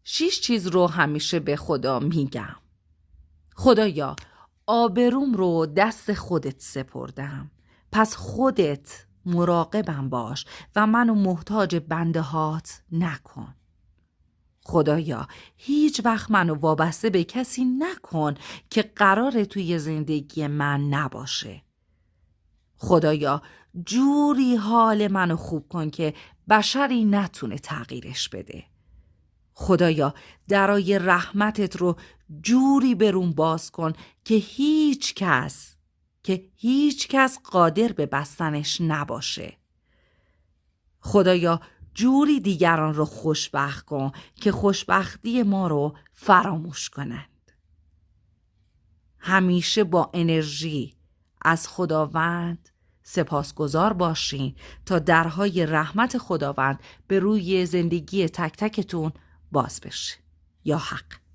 6 چیز رو همیشه به خدا میگم. خدایا، آبروم رو دست خودت سپردم، پس خودت مراقبم باش و منو محتاج بنده هات نکن. خدایا، هیچ وقت منو وابسته به کسی نکن که قراره توی زندگی من نباشه. خدایا، جوری حال منو خوب کن که بشری نتونه تغییرش بده. خدایا، درای رحمتت رو جوری برون باز کن که هیچ کس قادر به بستنش نباشه. خدایا، جوری دیگران رو خوشبخت کن که خوشبختی ما رو فراموش کنند. همیشه با انرژی از خداوند سپاسگزار باشین تا درهای رحمت خداوند به روی زندگی تک تکتون باز بشه. یا حق.